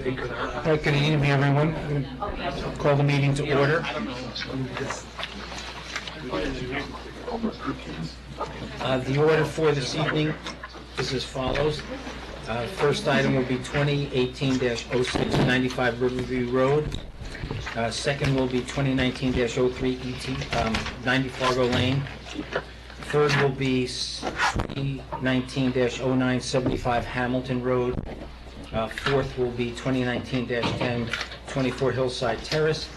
Good evening, everyone. Call the meeting to order. The order for this evening is as follows. First item will be 2018-06 95 Riverview Road. Second will be 2019-03 90 Fargo Lane. Third will be 2019-09 75 Hamilton Road. Fourth will be 2019-10 24 Hillside Terrace.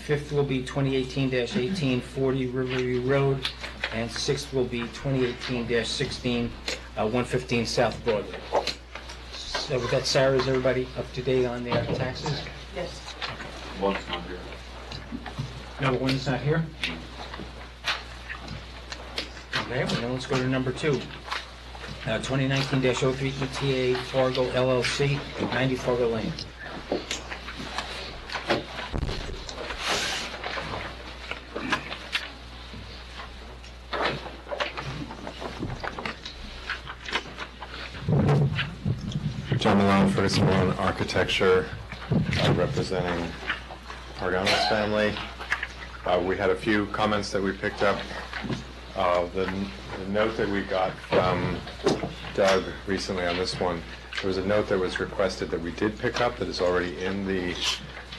Fifth will be 2018-18 40 Riverview Road. And sixth will be 2018-16 115 South Broadway. So with that, Sarah, is everybody up to date on their taxes? Yes. One's not here. Number one's not here? Okay, well, then let's go to number two. 2019-03 ETA Fargo LLC, 90 Fargo Lane. John Malone, Ferguson Malone Architecture, representing Arganos family. We had a few comments that we picked up. The note that we got from Doug recently on this one, there was a note that was requested that we did pick up that is already in the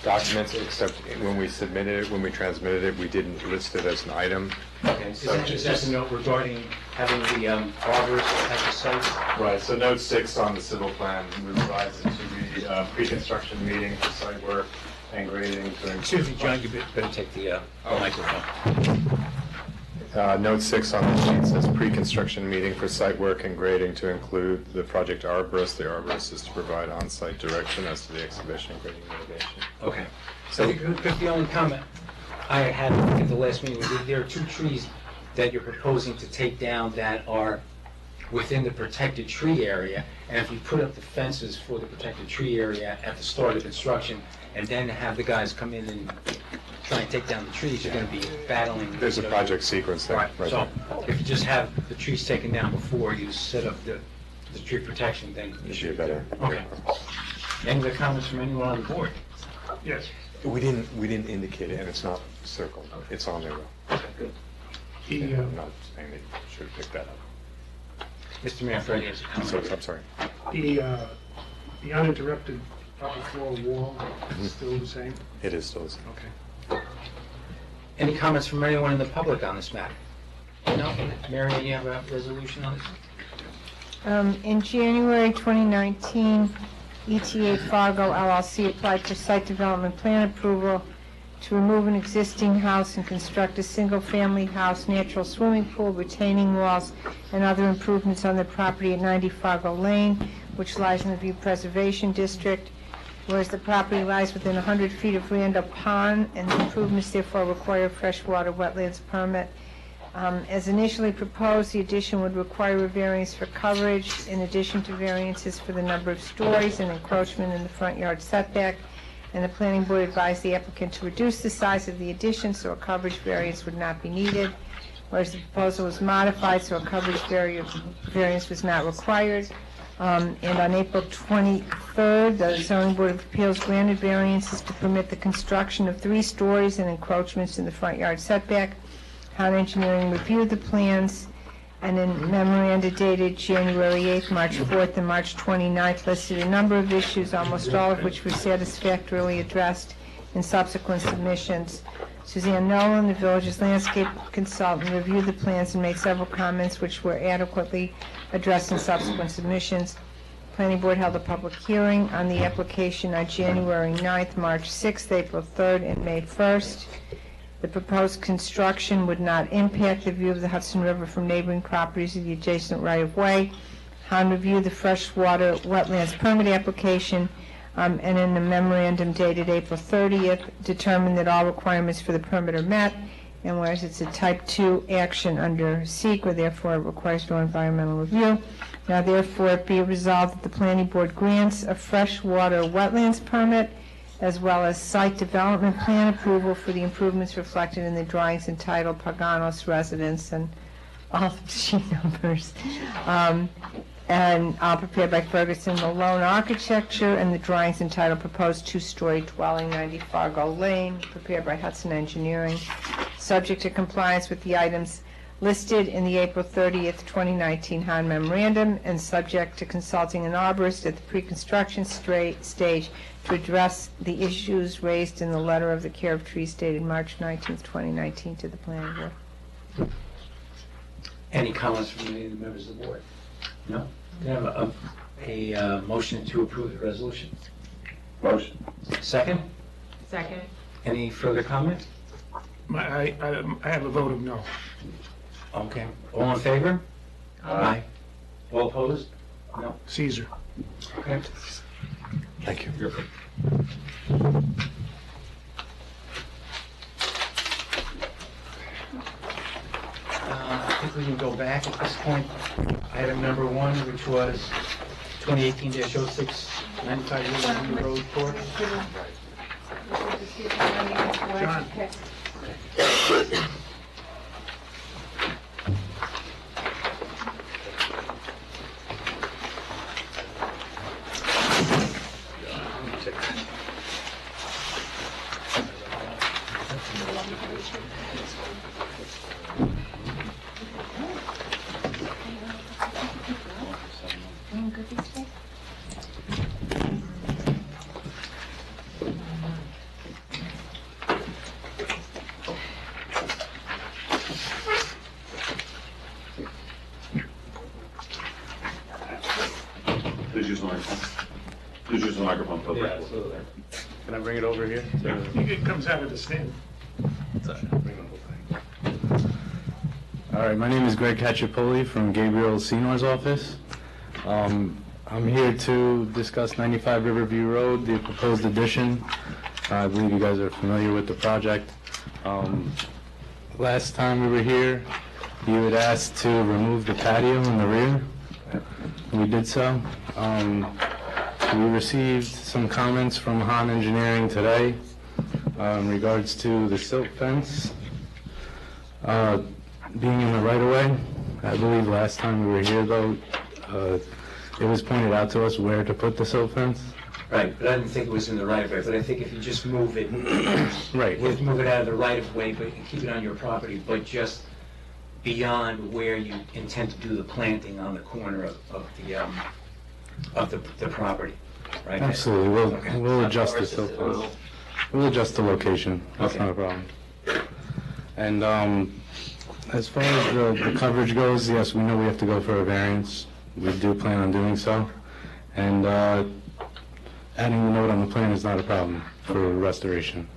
documents, except when we submitted it, when we transmitted it, we didn't list it as an item. Okay, is that the note regarding having the arborist at the site? Right, so note 6 on the civil plan, we revised it to the pre-construction meeting for site work and grading. Excuse me, John, you better take the microphone. Note 6 on the sheet says pre-construction meeting for site work and grading to include the project arborist. The arborist is to provide on-site direction as to the excavation and grading mitigation. Okay. So the only comment I had at the last meeting was that there are two trees that you're proposing to take down that are within the protected tree area, and if you put up the fences for the protected tree area at the start of construction, and then have the guys come in and try and take down the trees, you're going to be battling. There's a project sequence there. Right. So if you just have the trees taken down before you set up the tree protection, then It should be better. Okay. Any other comments from anyone on the board? Yes. We didn't indicate it, and it's not circled. It's on there though. Okay, good. I'm not saying they should have picked that up. Mr. Manfredi has a comment. I'm sorry. The uninterrupted upper floor wall is still the same? It is still the same. Okay. Any comments from anyone in the public on this matter? No? Marion, you have a resolution on this? In January 2019, ETA Fargo LLC applied for site development plan approval to remove an existing house and construct a single-family house, natural swimming pool, retaining walls, and other improvements on the property at 90 Fargo Lane, which lies in the View Preservation District. Whereas the property lies within 100 feet of Randall Pond, and the improvements therefore require a freshwater wetlands permit. As initially proposed, the addition would require a variance for coverage, in addition to variances for the number of stories and encroachment in the front yard setback. And the planning board advised the applicant to reduce the size of the addition so a coverage variance would not be needed. Whereas the proposal was modified so a coverage variance was not required. And on April 23rd, the Zoning Board of Appeals granted variances to permit the construction of 3 stories and encroachments in the front yard setback. Town Engineering reviewed the plans, and in memoranda dated January 8th, March 4th, and March 29th listed a number of issues, almost all of which were satisfactorily addressed in subsequent submissions. Suzanne Nolan, the village's landscape consultant, reviewed the plans and made several comments which were adequately addressed in subsequent submissions. Planning Board held a public hearing on the application on January 9th, March 6th, April 3rd, and May 1st. The proposed construction would not impact the view of the Hudson River from neighboring properties of the adjacent right-of-way. Han reviewed the freshwater wetlands permit application, and in the memorandum dated April 30th, determined that all requirements for the permit are met, and whereas it's a type 2 action under SEQA, therefore it requires no environmental review. Now therefore it be resolved that the planning board grants a freshwater wetlands permit as well as site development plan approval for the improvements reflected in the drawings entitled Paganos Residence and all of the sheet numbers. and prepared by Ferguson Malone Architecture, and the drawings entitled Proposed Two-Story Dwelling, 90 Fargo Lane, prepared by Hudson Engineering, subject to compliance with the items listed in the April 30th, 2019 Hahn Memorandum, and subject to consulting an arborist at the pre-construction stage to address the issues raised in the letter of the care of trees dated March 19th, 2019 to the planning board. Any comments from any of the members of the board? No? Can I have a motion to approve the resolution? Motion. Second? Second. Any further comment? I have a vote of no. Okay. All in favor? Aye. All opposed? No? Caesar. Okay. Thank you. I think we can go back at this point. Item number 1, which was 2018-06, 95 Riverview Road, Court. John. Please use the microphone. Please use the microphone, please. Absolutely. Can I bring it over here? It comes out of the stand. All right, my name is Greg Cacciapoli from Gabriel Senor's office. I'm here to discuss 95 Riverview Road, the proposed addition. I believe you guys are familiar with the project. Last time we were here, you had asked to remove the patio in the rear. We did so. We received some comments from Hahn Engineering today in regards to the silt fence being in the right-of-way. I believe last time we were here, though, it was pointed out to us where to put the silt fence. Right, but I didn't think it was in the right of way, but I think if you just move it, Right. you have to move it out of the right of way, but keep it on your property, but just beyond where you intend to do the planting on the corner of the property, right? Absolutely, Okay. we'll adjust the Of course, silt fence. We'll adjust the location, that's Okay. not a problem. And as far as the coverage goes, yes, we know we have to go for a variance. We do plan on doing so. And adding the note on the plan is not a problem for restoration.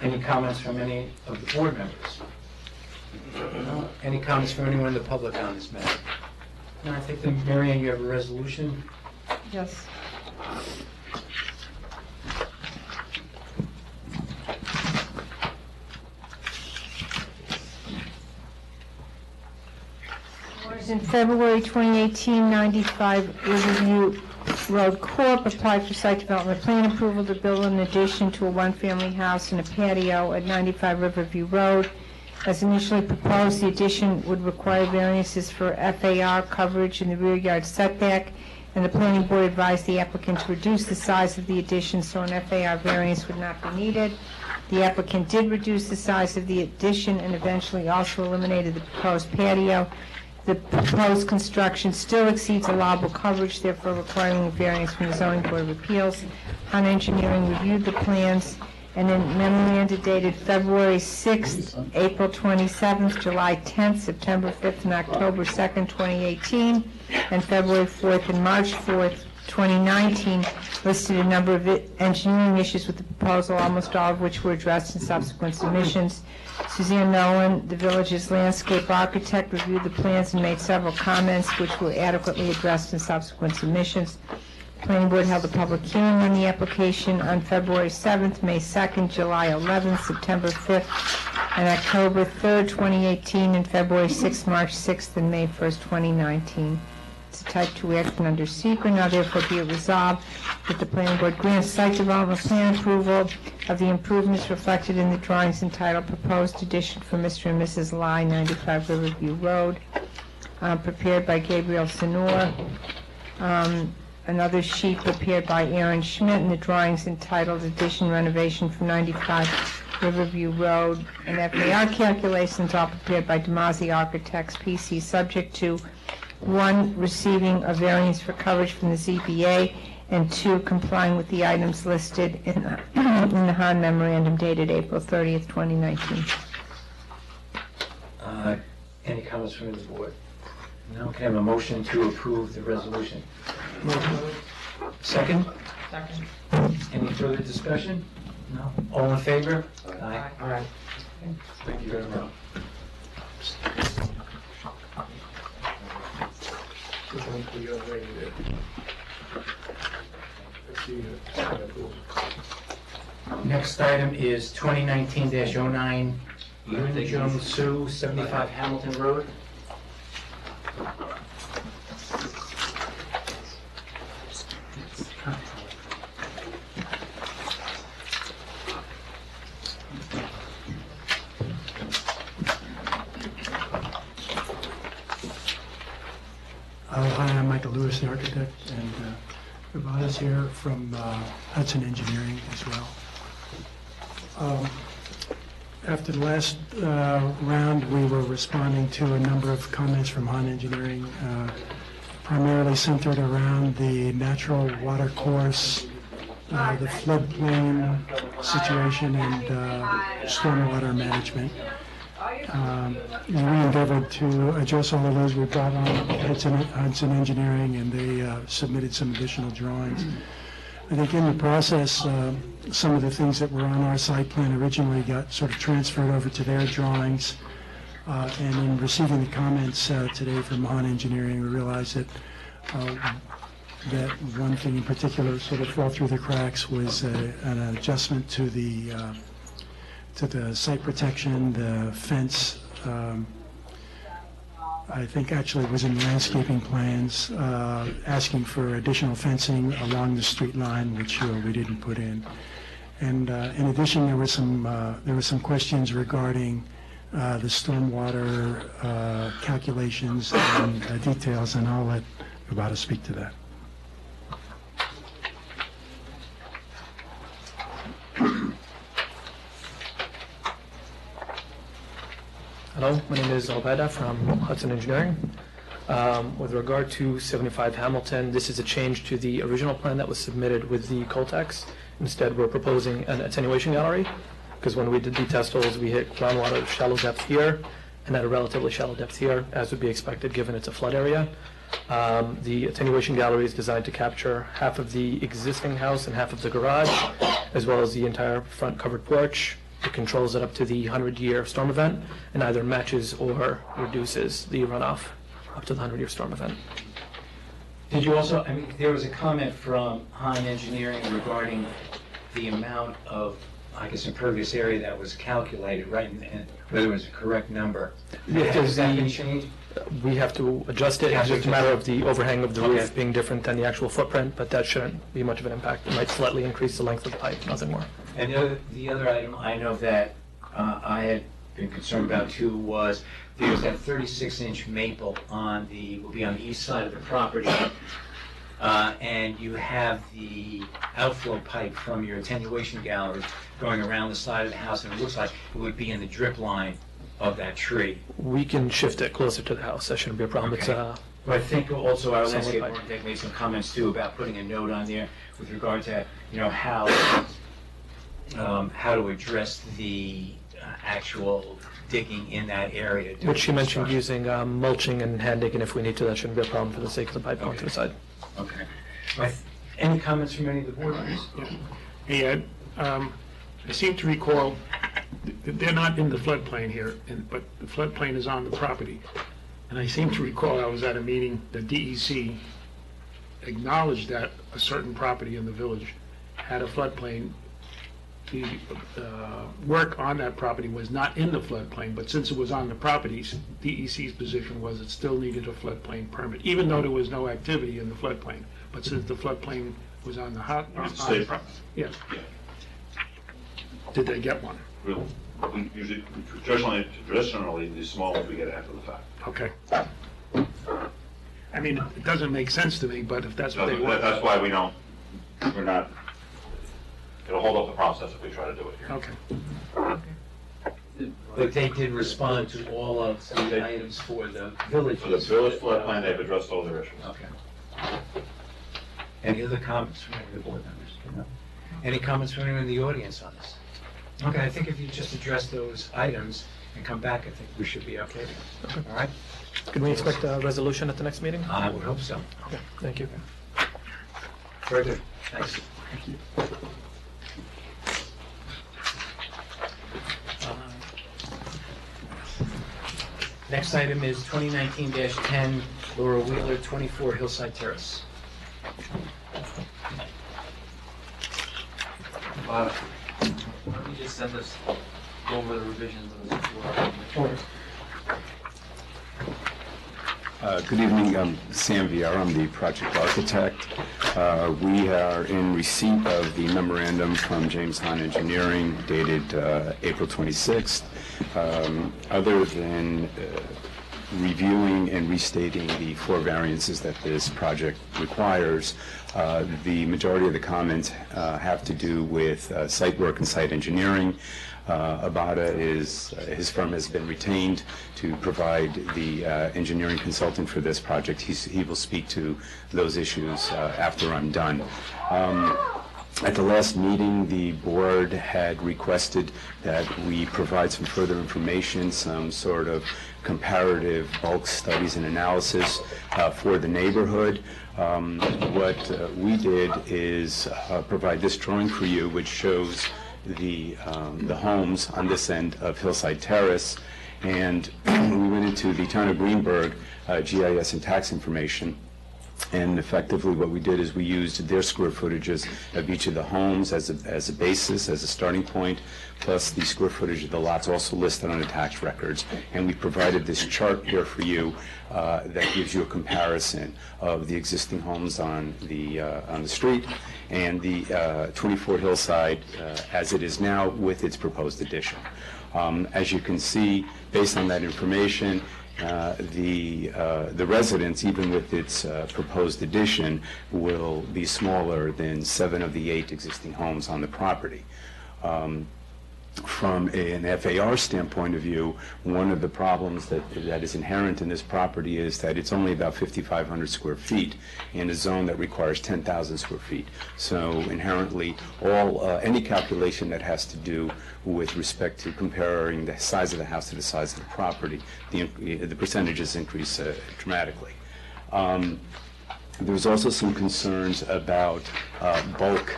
Any comments from any of the board members? No? Any comments from anyone in the public on this matter? No, I think that, Mary Ann, you have a resolution? Yes. Whereas in February 2018, 95 Riverview Road Corp. applied for site development plan approval to build an addition to a one-family house and a patio at 95 Riverview Road. As initially proposed, the addition would require variances for FAR coverage in the rear yard setback, and the planning board advised the applicant to reduce the size of the addition so an FAR variance would not be needed. The applicant did reduce the size of the addition and eventually also eliminated the proposed patio. The proposed construction still exceeds allowable coverage, therefore requiring a variance from the zoning board of appeals. Hahn Engineering reviewed the plans and in memoranda dated February 6th, April 27th, July 10th, September 5th, and October 2nd, 2018, and February 4th and March 4th, 2019, listed a number of engineering issues with the proposal, almost all of which were addressed in subsequent submissions. Suzanne Nolan, the village's landscape architect, reviewed the plans and made several comments which were adequately addressed in subsequent submissions. The planning board held a public hearing on the application on February 7th, May 2nd, July 11th, September 5th, and October 3rd, 2018, and February 6th, March 6th, and May 1st, 2019. It's a type 2 action under SECR. Now therefore be it resolved that the planning board grants site development plan approval of the improvements reflected in the drawings entitled Proposed Addition for Mr. and Mrs. Lai, 95 Riverview Road. prepared by Gabriel Senor. Another sheet prepared by Aaron Schmidt, and the drawings entitled Addition Renovation from 95 Riverview Road. And FAR calculations are prepared by Demazi Architects, PC, subject to 1, receiving a variance for coverage from the ZBA, and 2, complying with the items listed in the Hahn memorandum dated April 30th, 2019. Any comments from the board? No, can I have a motion to approve the resolution? Second? Second. Any further discussion? No? All in favor? Aye. Aye. Thank you very much. Next item is 2019-09, Yoon Jung Soo, 75 Hamilton Road. Hi, I'm Michael Lewis, the architect, and Ravana's here from Hudson Engineering as well. After the last round, we were responding to a number of comments from Hahn Engineering, primarily centered around the natural water course, the floodplain situation, and stormwater management. And we endeavored to address all of those. We brought on Hudson Engineering, and they submitted some additional drawings. I think in the process, some of the things that were on our site plan originally got sort of transferred over to their drawings. And in receiving the comments today from Hahn Engineering, we realized that that one thing in particular sort of fell through the cracks was an adjustment to the site protection, the fence. I think actually it was in landscaping plans, asking for additional fencing along the street line, which we didn't put in. And in addition, there were some questions regarding the stormwater calculations and details, and I'll let Ravana speak to that. Hello, my name is Obeda from Hudson Engineering. With regard to 75 Hamilton, this is a change to the original plan that was submitted with the Coltex. Instead, we're proposing an attenuation gallery, because when we did the test holes, we hit groundwater shallow depth here, and at a relatively shallow depth here, as would be expected given it's a flood area. The attenuation gallery is designed to capture half of the existing house and half of the garage, as well as the entire front covered porch. It controls it up to the 100-year storm event and either matches or reduces the runoff up to the 100-year storm event. Did you also, there was a comment from Hahn Engineering regarding the amount of, I guess, impervious area that was calculated, right? And whether it was a correct number. Has that been changed? We have to adjust it. It's just a matter of the overhang of the roof Okay. being different than the actual footprint, but that shouldn't be much of an impact. It might slightly increase the length of the pipe, nothing more. And the other item I know that I had been concerned about too was there's that 36-inch maple will be on the east side of the property. And you have the outflow pipe from your attenuation gallery going around the side of the house, and it looks like it would be in the drip line of that tree. We can shift it closer to the house. That shouldn't be a problem. Okay. It's But I think also our Somewhat landscape pipe. architect made some comments too about putting a note on there with regard to, how to address the actual digging in that area. during which you mentioned construction. using mulching and hand digging if we need to. That shouldn't be a problem for the sake of the pipe going to the side. Okay. Any comments from any of the board members? Hey, Ed, I seem to recall, they're not in the floodplain here, but the floodplain is on the property. And I seem to recall I was at a meeting, the DEC acknowledged that a certain property in the village had a floodplain. The work on that property was not in the floodplain, but since it was on the properties, DEC's position was it still needed a floodplain permit, even though there was no activity in the floodplain. But since the floodplain was on the State. yeah. Did they get one? We usually, traditionally, the small ones we get after the fact. Okay. I mean, it doesn't make sense to me, but if that's what they want. That's why we're not, it'll hold up the process if we try to do it here. Okay. But they did respond to all of the items for the village. For the village flood plan, they've addressed all their issues. Okay. Any other comments from any of the board members? No? Any comments from anyone in the audience on this? Okay, I think if you just address those items and come back, I think we should be okay. All right? Can we expect a resolution at the next meeting? I would hope so. Okay, thank you. Very good. Thanks. Next item is 2019-10, Laura Wheeler, 24 Hillside Terrace. Why don't you just send us over the revisions of this? Good evening, Sam Vieira, I'm the project architect. We are in receipt of the memorandum from James Hahn Engineering dated April 26th. Other than reviewing and restating the 4 variances that this project requires, the majority of the comments have to do with site work and site engineering. Abada his firm has been retained to provide the engineering consultant for this project. He will speak to those issues after I'm done. At the last meeting, the board had requested that we provide some further information, some sort of comparative bulk studies and analysis for the neighborhood. What we did is provide this drawing for you, which shows the homes on this end of Hillside Terrace, and we went into the Town of Greenberg GIS and tax information, and effectively what we did is we used their square footages of each of the homes as a basis, as a starting point, plus the square footage of the lots also listed on the tax records, and we provided this chart here for you that gives you a comparison of the existing homes on the street and the 24 Hillside as it is now with its proposed addition. As you can see, based on that information, the residence, even with its proposed addition, will be smaller than 7 of the 8 existing homes on the property. From an FAR standpoint of view, one of the problems that is inherent in this property is that it's only about 5,500 square feet in a zone that requires 10,000 square feet. So inherently, any calculation that has to do with respect to comparing the size of the house to the size of the property, the percentages increase dramatically. There's also some concerns about bulk.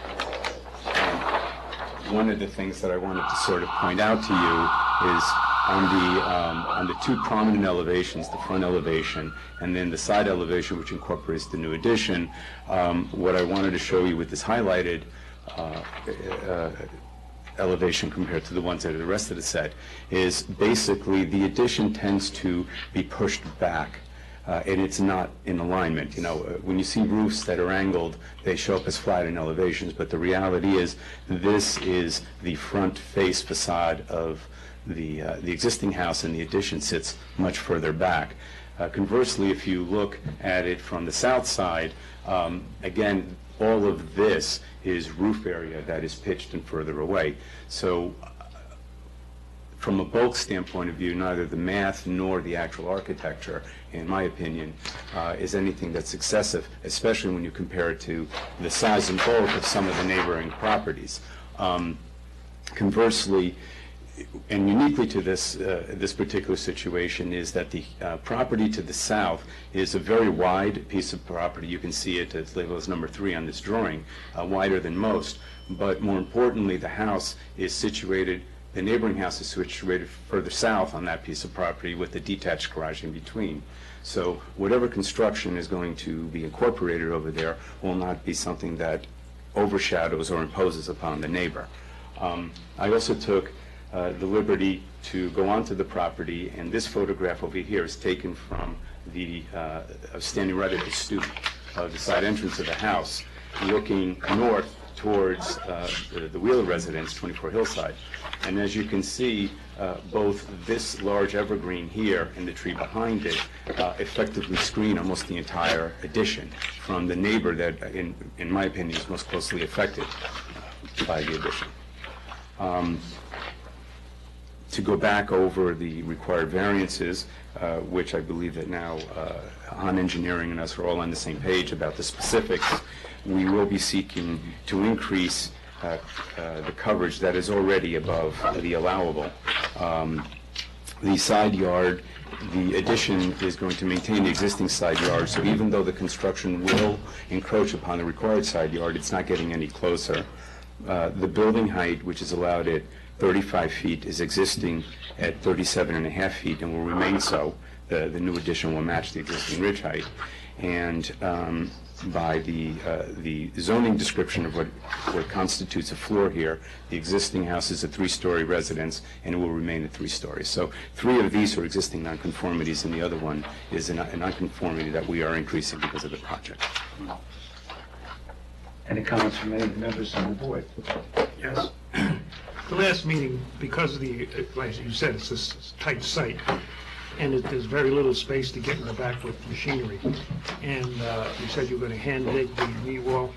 One of the things that I wanted to sort of point out to you is on the 2 prominent elevations, the front elevation and then the side elevation, which incorporates the new addition. What I wanted to show you with this highlighted elevation compared to the ones that are the rest of the set is basically the addition tends to be pushed back. And it's not in alignment. You know, when you see roofs that are angled, they show up as flat in elevations, but the reality is this is the front face facade of the existing house, and the addition sits much further back. Conversely, if you look at it from the south side, again, all of this is roof area that is pitched and further away. So from a bulk standpoint of view, neither the math nor the actual architecture, in my opinion, is anything that's excessive, especially when you compare it to the size and bulk of some of the neighboring properties. Conversely, and uniquely to this particular situation, is that the property to the south is a very wide piece of property. You can see it, it's labeled as number 3 on this drawing, wider than most. But more importantly, the house is situated, the neighboring house is situated further south on that piece of property with a detached garage in between. So whatever construction is going to be incorporated over there will not be something that overshadows or imposes upon the neighbor. I also took the liberty to go onto the property, and this photograph over here is taken from standing right at the stoop of the side entrance of the house, looking north towards the Wheeler residence, 24 Hillside. And as you can see, both this large evergreen here and the tree behind it effectively screen almost the entire addition from the neighbor that, in my opinion, is most closely affected by the addition. To go back over the required variances, which I believe that now Han Engineering and us are all on the same page about the specifics, we will be seeking to increase the coverage that is already above the allowable. The side yard, the addition is going to maintain the existing side yard, so even though the construction will encroach upon the required side yard, it's not getting any closer. The building height, which is allowed at 35 feet, is existing at 37.5 feet and will remain so. The new addition will match the existing ridge height. And by the zoning description of what constitutes a floor here, the existing house is a 3-story residence and it will remain a 3-story. So 3 of these are existing nonconformities and the other one is a nonconformity that we are increasing because of the project. Any comments from any of the members on the board? Yes. The last meeting, because of the, like you said, it's a tight site, and there's very little space to get in the back with machinery. And you said you were going to hand dig the knee wall,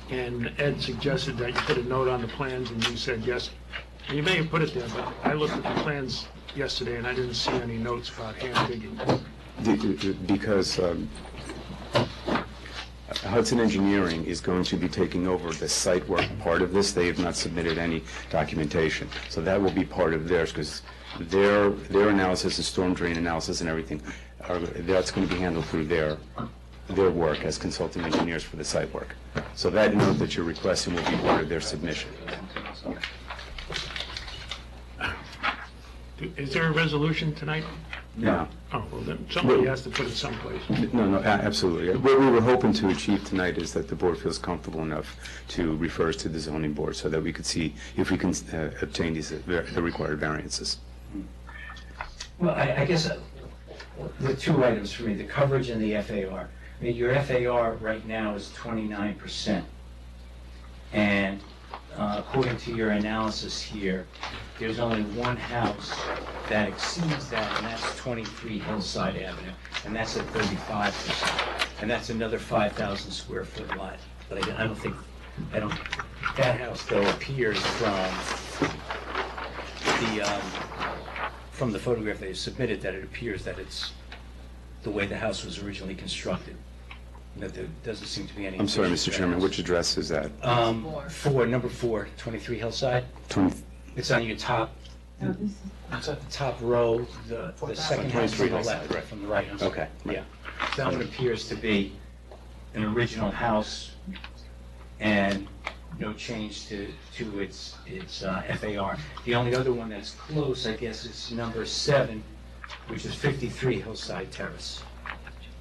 and Ed suggested that you put a note on the plans, and you said yes. And you may have put it there, but I looked at the plans yesterday, and I didn't see any notes about hand digging. Because Hudson Engineering is going to be taking over the site work part of this. They have not submitted any documentation. So that will be part of theirs, because their analysis and storm drain analysis and everything, that's going to be handled through their work as consulting engineers for the site work. So that note that you're requesting will be part of their submission. Is there a resolution tonight? No. Oh, well, then somebody has to put it someplace. No, absolutely. What we were hoping to achieve tonight is that the board feels comfortable enough to refer us to the zoning board so that we could see if we can obtain the required variances. Well, I guess the 2 items for me, the coverage and the FAR. I mean, your FAR right now is 29%. And according to your analysis here, there's only one house that exceeds that, and that's 23 Hillside Avenue, and that's at 35%. And that's another 5,000 square foot lot. But I don't think, that house though appears from the photograph they submitted, that it appears that it's the way the house was originally constructed. That there doesn't seem to be any... I'm sorry, Mr. Chairman, which address is that? Number 4, 23 Hillside. It's on your top, it's at the top row, the second house from the left, from the right. Okay. Yeah. That one appears to be an original house and no change to its FAR. The only other one that's close, I guess, is number 7, which is 53 Hillside Terrace,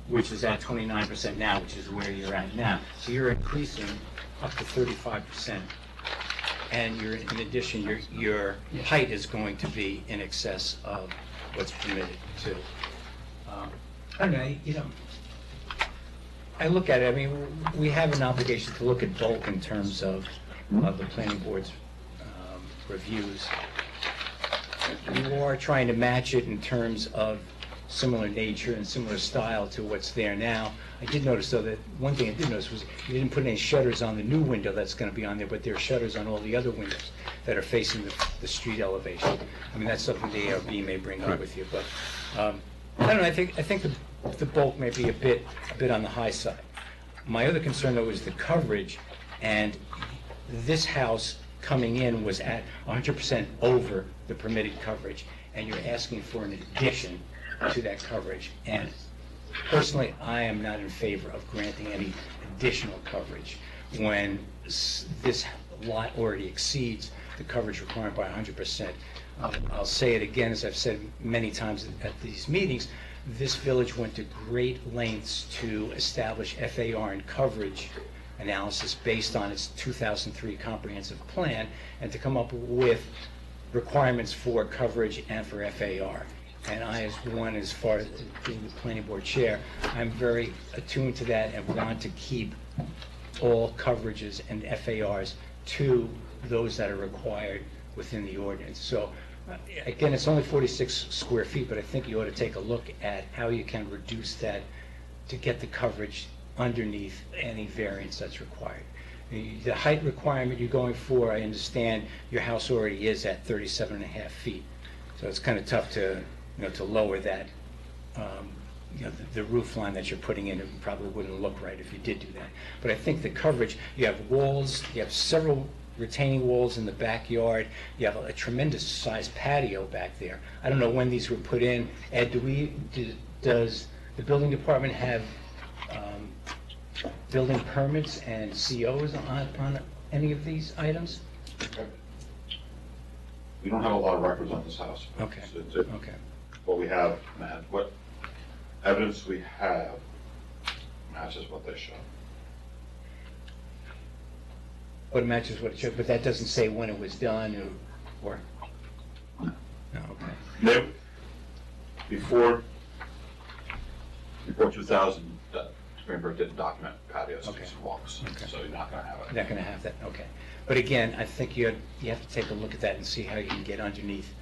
which is at 29% now, which is where you're at now. So you're increasing up to 35%. And in addition, your height is going to be in excess of what's permitted too. I don't know, I look at it, I mean, we have an obligation to look at bulk in terms of the planning board's reviews. We are trying to match it in terms of similar nature and similar style to what's there now. I did notice, though, that one thing I did notice was you didn't put any shutters on the new window that's going to be on there, but there are shutters on all the other windows that are facing the street elevation. I mean, that's something the ARB may bring up with you, but I don't know. I think the bulk may be a bit on the high side. My other concern, though, is the coverage, and this house coming in was at 100% over the permitted coverage, and you're asking for an addition to that coverage. And personally, I am not in favor of granting any additional coverage when this lot already exceeds the coverage required by 100%. I'll say it again, as I've said many times at these meetings, this village went to great lengths to establish FAR and coverage analysis based on its 2003 comprehensive plan, and to come up with requirements for coverage and for FAR. And I, as far as being the planning board chair, I'm very attuned to that and want to keep all coverages and FARs to those that are required within the ordinance. So, again, it's only 46 square feet, but I think you ought to take a look at how you can reduce that to get the coverage underneath any variance that's required. The height requirement you're going for, I understand your house already is at 37 and a half feet. So it's kind of tough to, to lower that. The roof line that you're putting in, it probably wouldn't look right if you did do that. But I think the coverage, you have walls, you have several retaining walls in the backyard, you have a tremendous sized patio back there. I don't know when these were put in. Ed, does the building department have building permits and COs on any of these items? We don't have a lot of records on this house. Okay. Okay. What we have, what evidence we have matches what they show. But it matches what it should, but that doesn't say when it was done or? No, okay. Before 2000, Greenberg didn't document patios Okay. and walks, Okay. so you're not going to have it. Not going to have that, okay. But again, I think you have to take a look at that and see how you can get underneath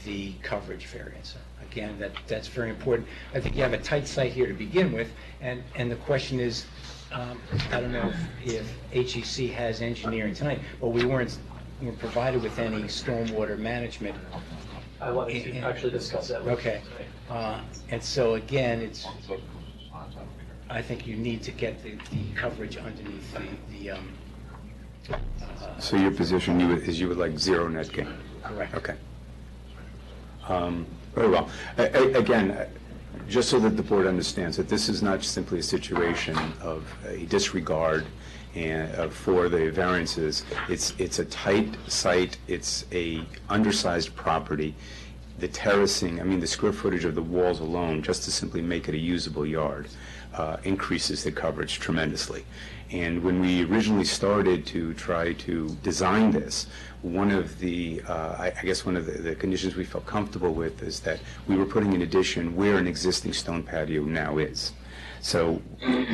the coverage variance. Again, that's very important. I think you have a tight site here to begin with, and the question is, I don't know if HEC has engineering tonight, but we weren't provided with any stormwater management. I wanted to actually discuss that with you Okay. tonight. And so again, I think you need to get the coverage underneath the So your position is you would like zero net gain? correct. Okay. Very well. Again, just so that the board understands that this is not simply a situation of a disregard for the variances. It's a tight site, it's a undersized property. The terracing, I mean, the square footage of the walls alone, just to simply make it a usable yard, increases the coverage tremendously. And when we originally started to try to design this, one of the, I guess one of the conditions we felt comfortable with is that we were putting an addition where an existing stone patio now is. So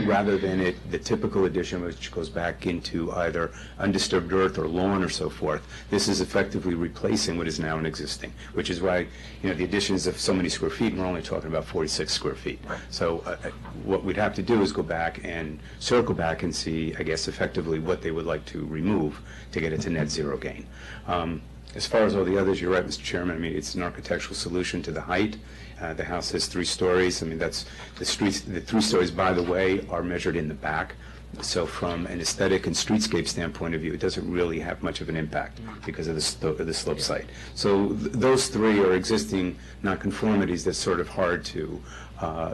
rather than the typical addition, which goes back into either undisturbed earth or lawn or so forth, this is effectively replacing what is now an existing, which is why, the additions of so many square feet, and we're only talking about 46 square feet. So what we'd have to do is go back and circle back and see, I guess, effectively what they would like to remove to get it to net zero gain. As far as all the others, you're right, Mr. Chairman. I mean, it's an architectural solution to the height. The house has 3 stories. I mean, that's the 3 stories, by the way, are measured in the back. So from an aesthetic and streetscape standpoint of view, it doesn't really have much of an impact because of the slope site. So those 3 are existing nonconformities that's sort of hard to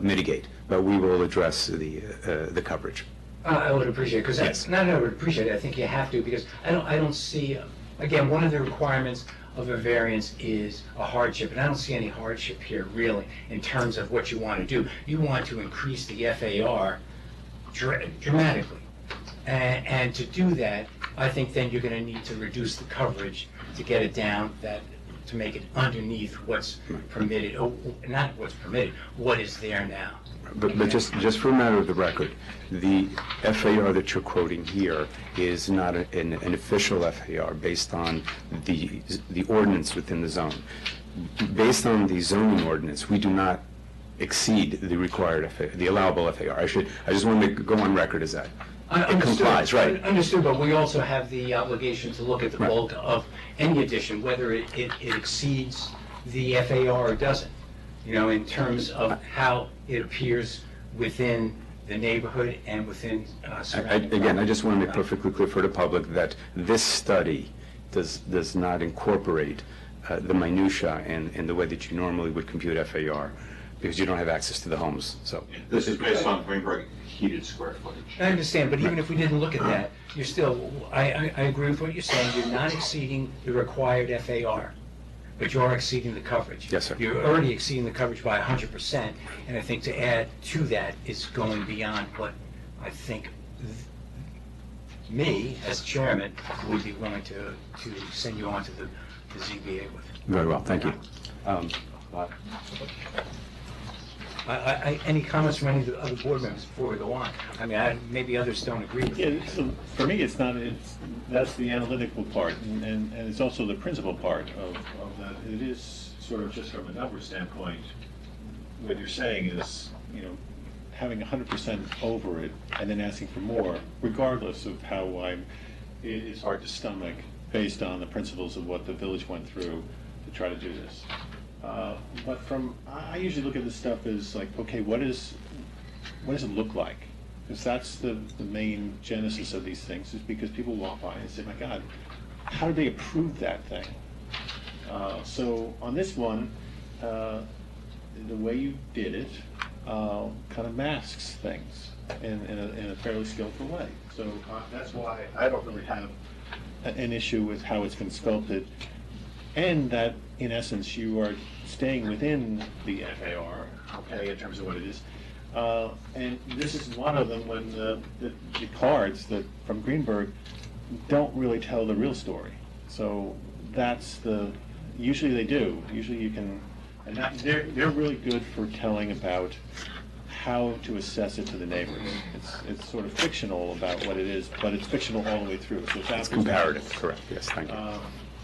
mitigate, but we will address the coverage. I would appreciate it, because Yes. I would appreciate it, I think you have to, because I don't see, again, one of the requirements of a variance is a hardship, and I don't see any hardship here, really, in terms of what you want to do. You want to increase the FAR dramatically, and to do that, I think then you're going to need to reduce the coverage to get it down, to make it underneath what's permitted, or not what's permitted, what is there now. But just for a matter of the record, the FAR that you're quoting here is not an official FAR based on the ordinance within the zone. Based on the zoning ordinance, we do not exceed the required FAR, the allowable FAR. I just want to go on record as that. It complies, right? Understood, but we also have the obligation to look at the Right. bulk of any addition, whether it exceeds the FAR or doesn't, in terms of how it appears within the neighborhood and within surrounding. Again, I just want to make perfectly clear for the public that this study does not incorporate the minutia and the way that you normally would compute FAR, because you don't have access to the homes, so. This is based on Greenberg heated square footage. I understand, but even if we didn't look at that, you're still, I agree with what you're saying, you're not exceeding the required FAR, but you are exceeding the coverage. Yes, sir. You're already exceeding the coverage by 100%, and I think to add to that is going beyond what I think me, as chairman, would be willing to send you on to the ZBA with. Very well, thank you. Any comments from any of the other board members before we go on? I mean, maybe others don't agree with it. Yeah, so for me, it's not, that's the analytical part, and it's also the principal part of that. It is sort of just from a number standpoint, what you're saying is, having 100% over it and then asking for more, regardless of how it's hard to stomach based on the principles of what the village went through to try to do this. But I usually look at this stuff as like, okay, what does it look like? Because that's the main genesis of these things, is because people walk by and say, my God, how did they approve that thing? So on this one, the way you did it kind of masks things in a fairly skillful way. So that's why I don't really have an issue with how it's been sculpted, and that in essence you are staying within the FAR, okay, in terms of what it is. And this is one of them when the cards from Greenberg don't really tell the real story. So that's usually they do. Usually you can, and they're really good for telling about how to assess it to the neighbors. It's sort of fictional about what it is, but it's fictional all the way through. So It's comparative, correct, yes, thank you.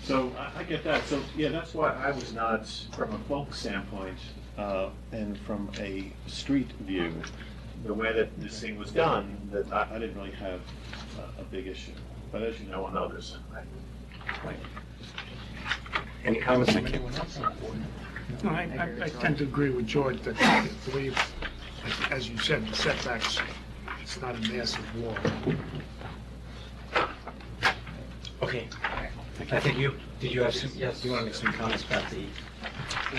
So I get that. So yeah, that's why I was not, from a folk standpoint, and from a street view, the way that this thing was done, that I didn't really have a big issue. But as you know, on others, Any comments from anyone else on the board? No, I tend to agree with George that I believe, as you said, the setbacks, it's not a massive wall. Okay. I think did you have some, yes, you want to make some comments about the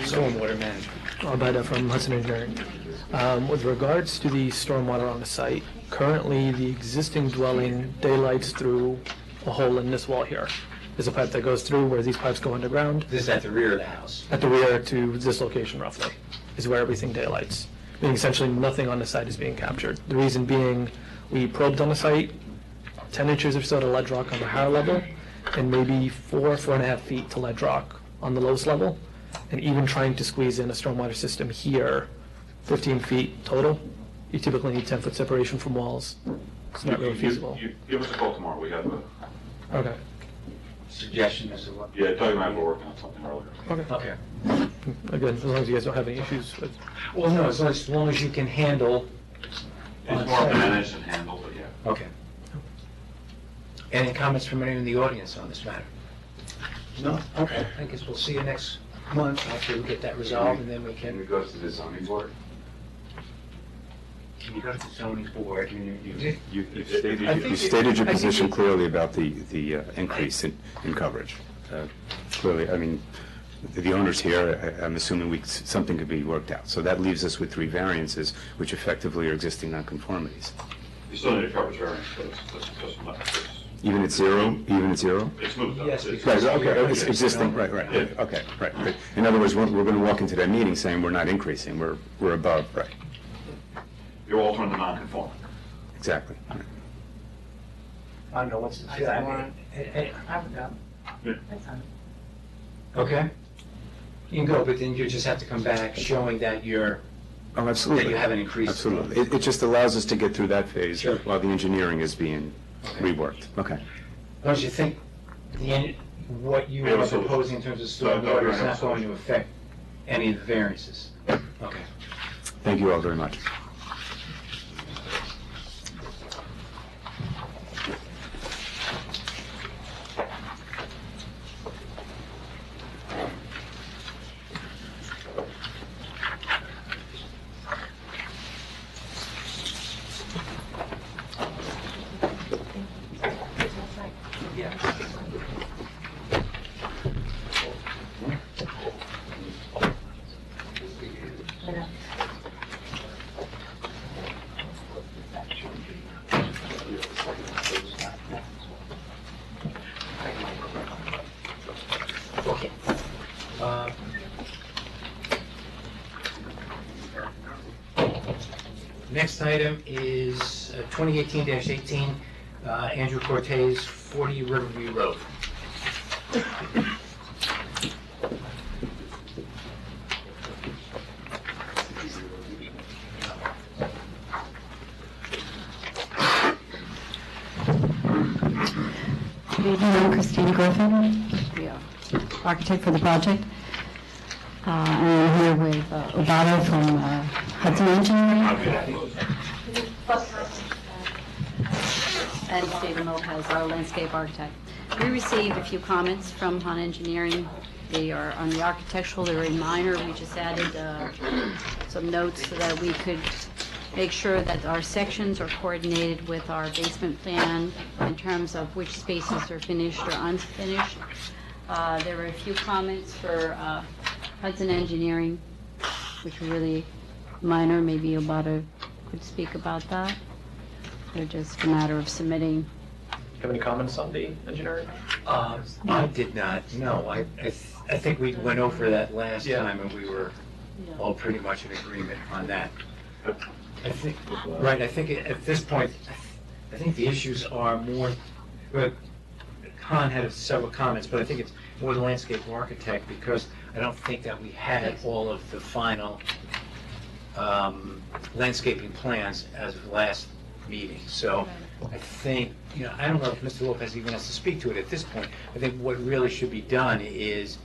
stormwater management? Albeda from Hudson Engineering. With regards to the stormwater on the site, currently the existing dwelling daylights through a hole in this wall here. There's a pipe that goes through where these pipes go underground. This is at the rear of the house. At the rear to this location roughly, is where everything daylights. Meaning essentially nothing on the site is being captured. The reason being, we probed on the site, 10 inches or so to ledge rock on the higher level, and maybe 4.5 feet to ledge rock on the lowest level. And even trying to squeeze in a stormwater system here, 15 feet total, you typically need 10-foot separation from walls. It's not really feasible. You give us a call tomorrow, we have Okay. Suggestion as to what? Doug and I were working on something earlier. Okay. Okay. Again, as long as you guys don't have any issues with. Well, no, as long as you can handle. It's more managed and handled, but yeah. Okay. Any comments from anyone in the audience on this matter? No? Okay. I guess we'll see you next month after we get that resolved, and then we Can we can. go to the zoning board? Can you go to the zoning board? You stated your position clearly about the increase in coverage. Clearly, I mean, the owners here, I'm assuming something could be worked out. So that leaves us with 3 variances, which effectively are existing nonconformities. You still need a coverage variance, but it's Even at zero? Even at zero? it's moved up. Yes, It's- because- Right, okay, it's existing, right, Yeah. okay, right. But in other words, we're going to walk into that meeting saying we're not increasing, we're above, right, You're altering the non-conforming. exactly. I don't know, what's the. I would go. Yeah. That's fine. Okay. You can go, but then you just have to come back showing that Oh, absolutely. that you haven't increased. Absolutely. It just allows us to get through that phase Sure. while the engineering is being reworked. Okay. Don't you think what you Yeah, are so- proposing in terms of so- stormwater is not going to affect any of the variances? Okay. Thank you all very much. Okay. Next item is 2018-18, Andrew Cortez, 40 Riverview Road. Griffin, the architect for the project. And I'm here with Obata from Hudson Engineering. And Stephen Lopez, our landscape architect. We received a few comments from Han Engineering. They are on the architectural, they're very minor. We just added some notes so that we could make sure that our sections are coordinated with our basement plan in terms of which spaces are finished or unfinished. There were a few comments for Hudson Engineering, which were really minor. Maybe Obata could speak about that. They're just a matter of submitting. Do you have any comments on the engineering? I did not, no. I think we went over that last time, and we were all pretty much in agreement on that. I think, right, I think at this point, I think the issues are more, Khan had several comments, but I think it's more the landscape architect, because I don't think that we had all of the final landscaping plans as of last meeting. So I think, I don't know if Mr. Lopez even has to speak to it at this point. I think what really should be done is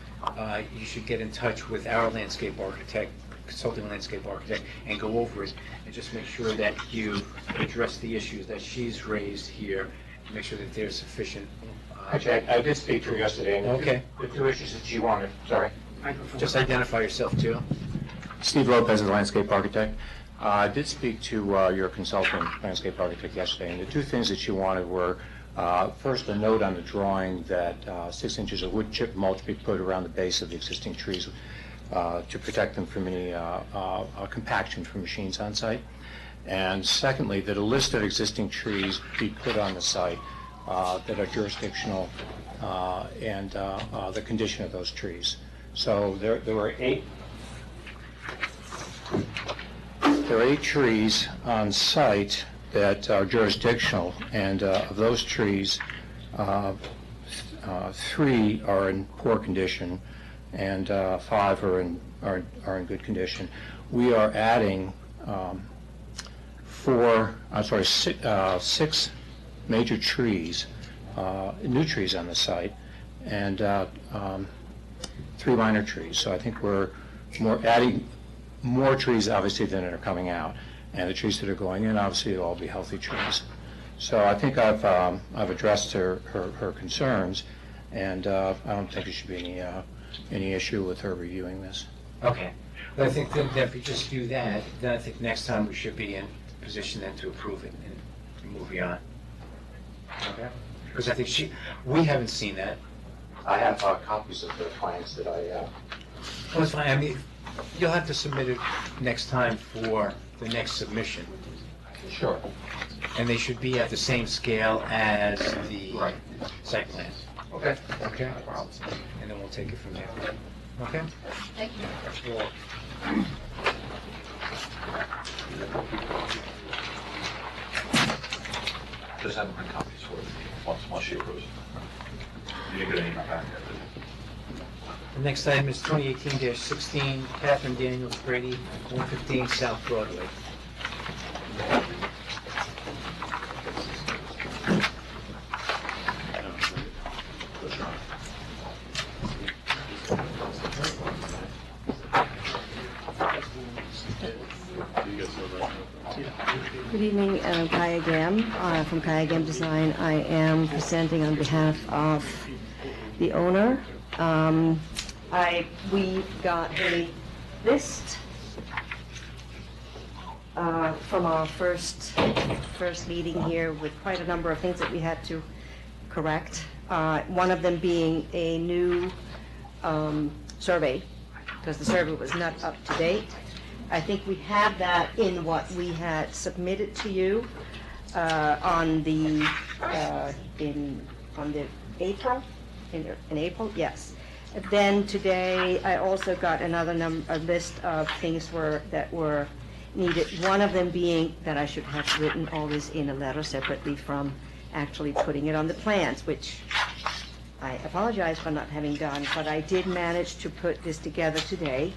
you should get in touch with our landscape architect, consulting landscape architect, and go over it and just make sure that you address the issues that she's raised here, and make sure that there's sufficient. Actually, I did speak to her yesterday, and Okay. the two issues that she wanted, sorry. Just identify yourself too. Steve Lopez is a landscape architect. I did speak to your consultant landscape architect yesterday, and the two things that she wanted were, first, a note on the drawing that 6 inches of wood chip mulch be put around the base of the existing trees to protect them from any compaction from machines on site. And secondly, that a list of existing trees be put on the site that are jurisdictional and the condition of those trees. So there were 8 trees on site that are jurisdictional, and of those trees, 3 are in poor condition, and 5 are in good condition. We are adding 6 major trees, new trees on the site, and 3 minor trees. So I think we're adding more trees, obviously, than are coming out, and the trees that are going in, obviously, will all be healthy trees. So I think I've addressed her concerns, and I don't think there should be any issue with her reviewing this. Okay. But I think that if we just do that, then I think next time we should be in position then to approve it and move beyond. Okay? Because I think we haven't seen that. I have copies of the plans that I... Well, that's fine. I mean, you'll have to submit it next time for the next submission. Sure. And they should be at the same scale as the site plan. Okay. Okay? And then we'll take it from there. Okay? Thank you. Just have my copies for it, once she approves. You didn't get any back yet, did you? The next item is 2018-16, Catherine Daniels Brady, 115 South Broadway. Good evening, Kaya Gam from Kaya Gam Design. I am presenting on behalf of the owner. We got a list from our first meeting here with quite a number of things that we had to correct. One of them being a new survey, because the survey was not up to date. I think we have that in what we had submitted to you on the April, in April, yes. Then today, I also got a list of things that were needed. One of them being that I should have written all this in a letter separately from actually putting it on the plans, which I apologize for not having done, but I did manage to put this together today,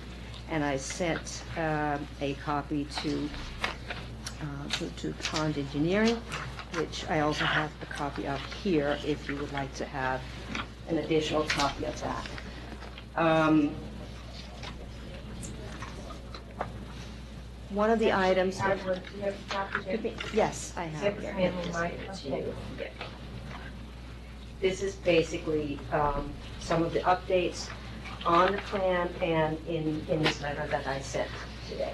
and I sent a copy to Pond Engineering, which I also have a copy of here if you would like to have an additional copy of that. One of the items. Yes, I have. This is basically some of the updates on the plan and in this letter that I sent today.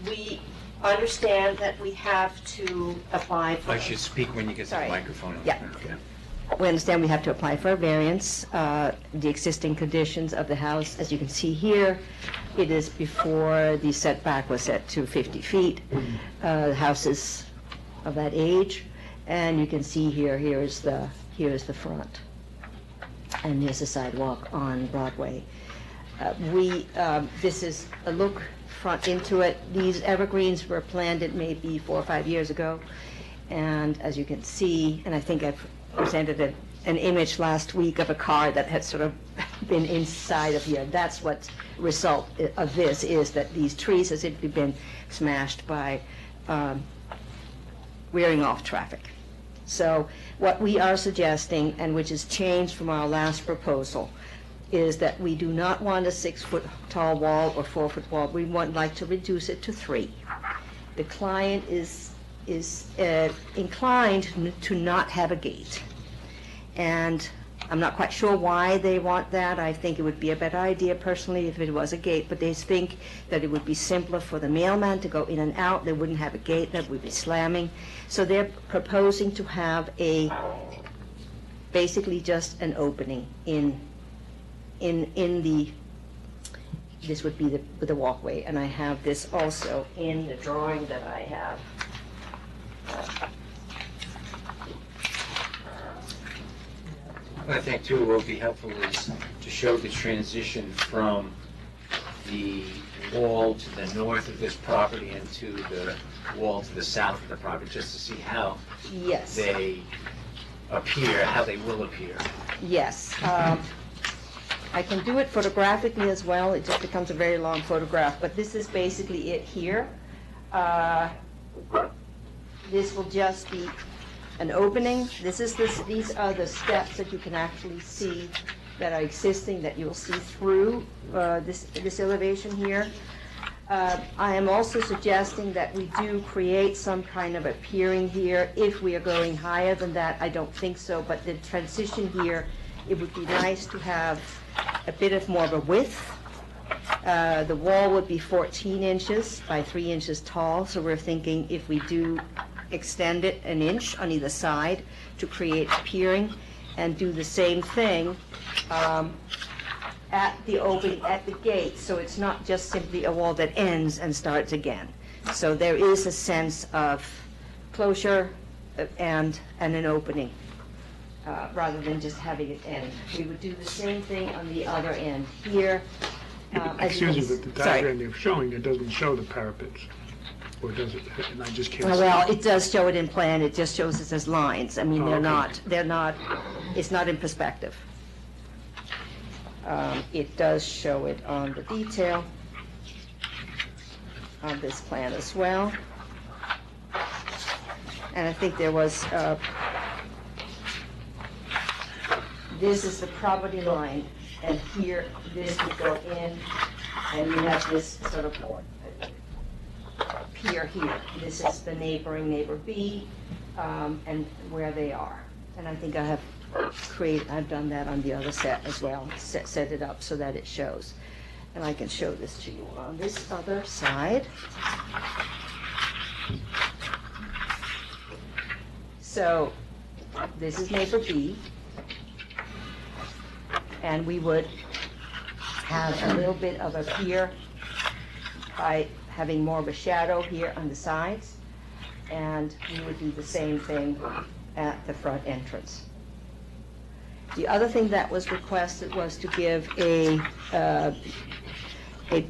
We understand that we have to apply for... I should speak when you get to the Sorry. microphone. Yeah. Okay. We understand we have to apply for a variance. The existing conditions of the house, as you can see here, it is before the setback was set to 50 feet. The house is of that age, and you can see here is the front, and here's the sidewalk on Broadway. This is a look front into it. These evergreens were planted maybe 4 or 5 years ago, and as you can see, and I think I've presented an image last week of a car that had sort of been inside of here. That's what result of this is, that these trees have simply been smashed by rearing off traffic. So what we are suggesting, and which has changed from our last proposal, is that we do not want a 6-foot tall wall or 4-foot wall. We would like to reduce it to 3. The client is inclined to not have a gate. And I'm not quite sure why they want that. I think it would be a better idea personally if it was a gate, but they think that it would be simpler for the mailman to go in and out. They wouldn't have a gate that would be slamming. So they're proposing to have basically just an opening in the, this would be the walkway, and I have this also in the drawing that I have. I think too, what would be helpful is to show the transition from the wall to the north of this property and to the wall to the south of the property, just to see how Yes. they appear, how they will appear. Yes. I can do it photographically as well. It just becomes a very long photograph, but this is basically it here. This will just be an opening. These are the steps that you can actually see that are existing, that you'll see through this elevation here. I am also suggesting that we do create some kind of a piering here. If we are going higher than that, I don't think so, but the transition here, it would be nice to have a bit of more of a width. The wall would be 14 inches by 3 inches tall, so we're thinking if we do extend it an inch on either side to create piering, and do the same thing at the opening, at the gate, so it's not just simply a wall that ends and starts again. So there is a sense of closure and an opening, rather than just having it end. We would do the same thing on the other end here. Excuse me, but the diagram you're showing, it doesn't show the parapets, or does it? And I just can't see. Well, it does show it in plan, it just shows it as lines. I mean, Oh, they're okay. not, it's not in perspective. It does show it on the detail on this plan as well. And I think there was, this is the property line, and here, this would go in, and you have this sort of pier here. This is the neighbor B, and where they are. And I think I have I've done that on the other set as well, set it up so that it shows. And I can show this to you on this other side. So, this is neighbor B, and we would have a little bit of a pier by having more of a shadow here on the sides, and we would do the same thing at the front entrance. The other thing that was requested was to give a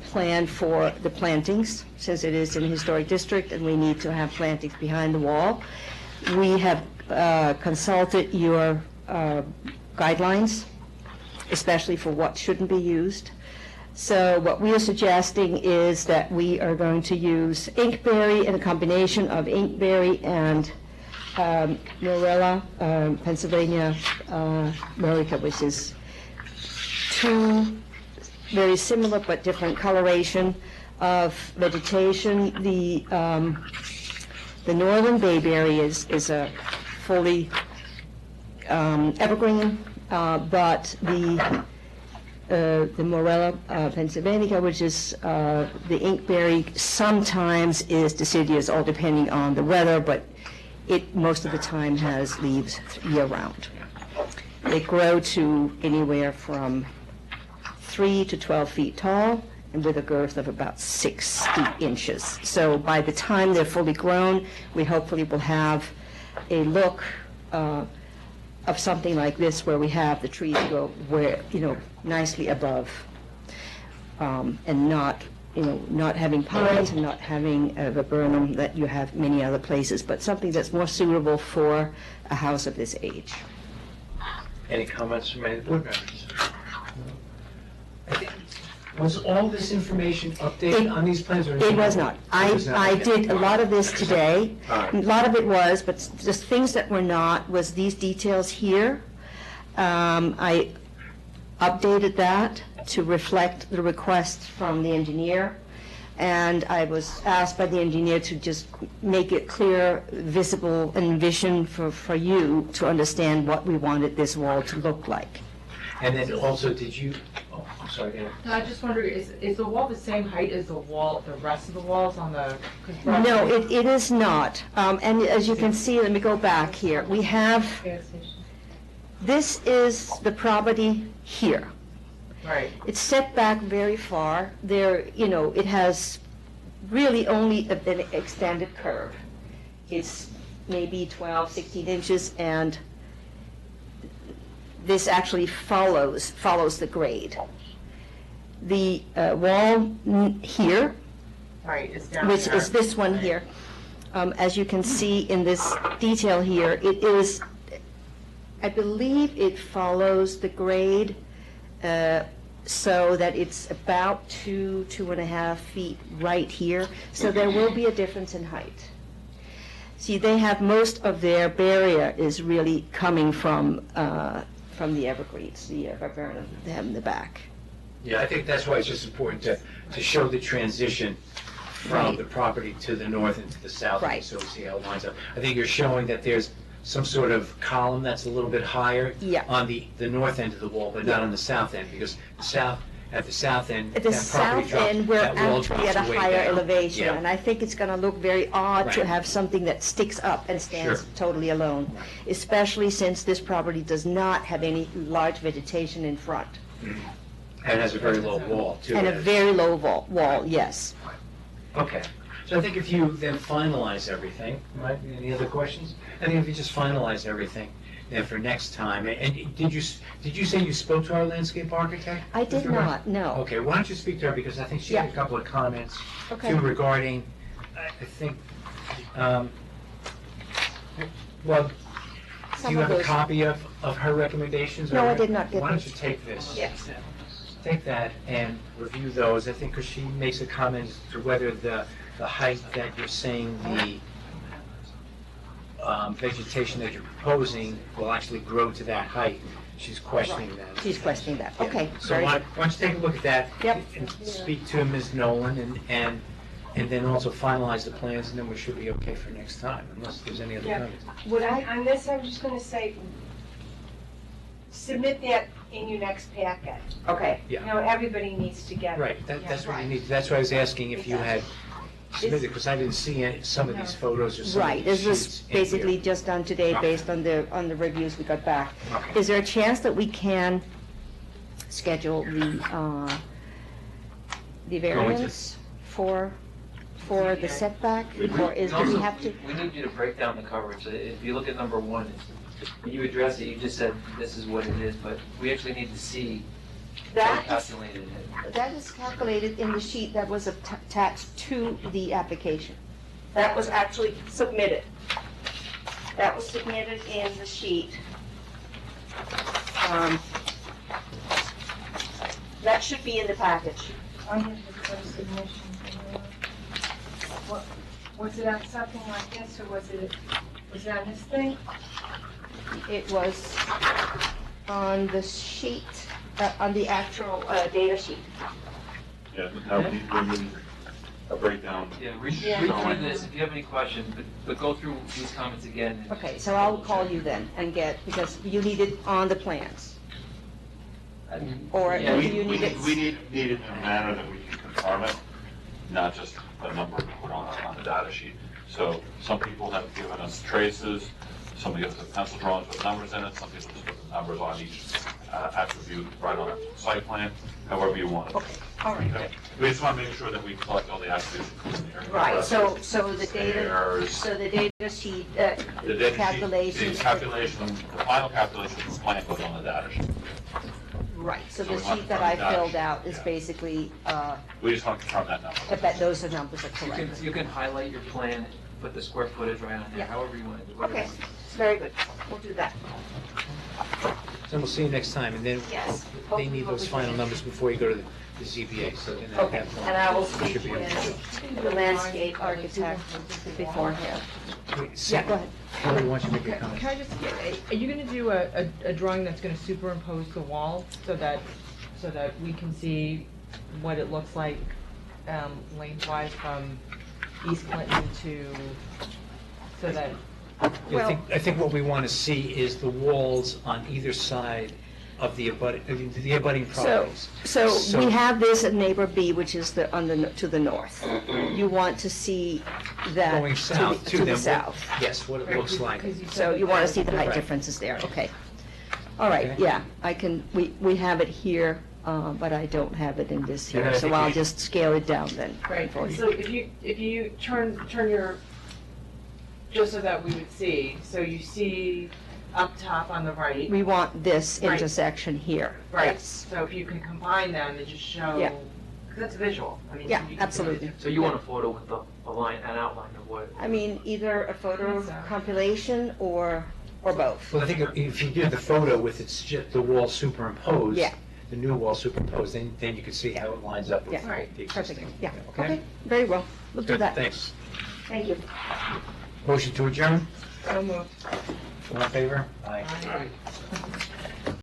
plan for the plantings, since it is in a historic district and we need to have plantings behind the wall. We have consulted your guidelines, especially for what shouldn't be used. So what we are suggesting is that we are going to use inkberry, and a combination of inkberry and Morella, Pennsylvania, America, which is two very similar but different coloration of vegetation. The northern bayberry is a fully evergreen, but the Morella Pennsylvanica, which is the inkberry, sometimes is deciduous, all depending on the weather, but it most of the time has leaves year-round. They grow to anywhere from 3 to 12 feet tall and with a girth of about 60 inches. So by the time they're fully grown, we hopefully will have a look of something like this, where we have the trees go nicely above, and not having pines and not having a viburnum that you have many other places, but something that's more suitable for a house of this age. Any comments from any board members? Was all this information updated on these plans? Or It was not. I did a lot of this today. All right. A lot of it was, but just things that were not, was these details here. I updated that to reflect the request from the engineer, and I was asked by the engineer to just make it clear, visible, and vision for you to understand what we wanted this wall to look like. And then also, did you, I'm sorry, go ahead. No, I just wonder, is the wall the same height as the rest of the walls on the? No, it is not. And as you can see, let me go back here. We have, this is the property here. Right. It's set back very far. There, it has really only an extended curve. It's maybe 12, 16 inches, and this actually follows the grade. The wall here, Right, it's down which there. is this one here, as you can see in this detail here, it is, I believe it follows the grade so that it's about 2.5 feet right here. So there will be a difference in height. See, they have most of their barrier is really coming from the evergreens, the viburnum they have in the back. Yeah, I think that's why it's just important to show the transition from Right. the property to the north and to the south. Right. So we see how it lines up. I think you're showing that there's some sort of column that's a little bit higher Yeah. on the north end of the wall, but not on the south end, because at the south end, At the that property south drops, end, we're that wall actually at drops a way higher down. elevation, Yeah. and I think it's going to look very odd to Right. have something that sticks up and stands Sure. totally alone, especially since this property does not have any large vegetation in front, And has a very low wall, too. and a very low wall, yes. Okay, so I think if you then finalize everything, right, any other questions? I think if you just finalize everything, then for next time, and did you say you spoke to our landscape architect? I did with regard- not, no. Okay, why don't you speak to her, because I think she had a Yeah. couple of comments Okay. too regarding, I think, well, do Some you of have a those- copy of her recommendations? No, or- I did not get Why don't them. you take this? Yes. Take that and review those, I think, because she makes a comment as to whether the height that you're saying the vegetation that you're proposing will actually grow to that height. She's questioning that. She's questioning that, Yeah. okay, So very why good. don't you take a look at that? Yep. And speak to Ms. Nolan and then also finalize the plans, and then we should be okay for next time, unless there's any other Yeah. comments. What on this, I was just gonna say, submit that in your next packet. Okay. Yeah. You know, everybody needs to get it. Right, that's what you need, that's why I was asking if you had submitted, because I didn't see some of these photos or some of Right, these this was sheets in here. basically just done today Okay. based on the reviews we got back. Okay. Is there a chance that we can schedule the variance for the setback? Or do we have to? We need you to break down the coverage. If you look at number one, when you address it, you just said this is what it is, but we actually need to see how you That is, calculated it. that is calculated in the sheet that was attached to the application. That was actually submitted. That was submitted in the sheet. That should be in the package. I have the first submission. Was it on something like this, or was it Was that this thing? It was on the sheet, on the actual data sheet. Yeah, now we need a breakdown. Yeah, read Yeah. through this if you have any questions, but go through these comments again. and Okay, just so I'll double call check. you then and get, because you need it on the plans. Or do Yeah, you need it? We need it in a manner that we can confirm it, not just a number put on the data sheet. So some people have given us traces, some gives us pencil drawings with numbers in it, some people just put the numbers on each attribute right on the site plan, however you want it. Okay, all right. Okay. We just want to make sure that we collect all the attributes. including the area. Right, so the data, Stairs. so the data sheet, The data sheet, calculations. the calculation, the final calculation of the plan goes on the data sheet. Right, so So the we want sheet to that confirm I that. filled out is Yeah. basically, We just want to confirm that number. that those are numbers are You correct. can, you can highlight your plan, put the square footage right on there, Yeah. however you want to do it. Okay, very good, we'll do that. So we'll see you next time, and then Yes. they need those final numbers before you go to the ZBA, so then at Okay, that point. and I will we speak should be able to- with the landscape architect beforehand. Wait, Yeah, go ahead. Hillary, why don't you make your Can comment? I just get, are you gonna do a drawing that's gonna superimpose the wall so that we can see what it looks like lengthwise from East Clinton to, so that, Yeah, I think what we want to see is the walls on either side of the abutting properties. So we have this at neighbor B, which is to the north. You want to see that. Going south to too, the then, what- south. yes, what it looks like. So you want to see the height Right. differences there, okay. All right, Okay. yeah, I can, we have it here, but I don't have it in this Yeah, here, I so think I'll we- just scale it down then. right, for you. so if you turn your, just so that we would see, so you see up top on the right. We want this Right. intersection here. Right, Yes. so if you can combine them and just show, Yeah. because that's visual. I mean, Yeah, you can- absolutely. So you want a photo with a line, an outline of what? I mean, either a photo compilation or both. Well, I think if you do the photo with it's just the wall superimposed, Yeah. the new wall superimposed, then you can see how it lines up with Yeah, the perfect, existing. yeah, okay, very well, we'll do Good, that. Thanks. Thank you. Motion to adjourn? So moved. All in favor? Aye. Aye.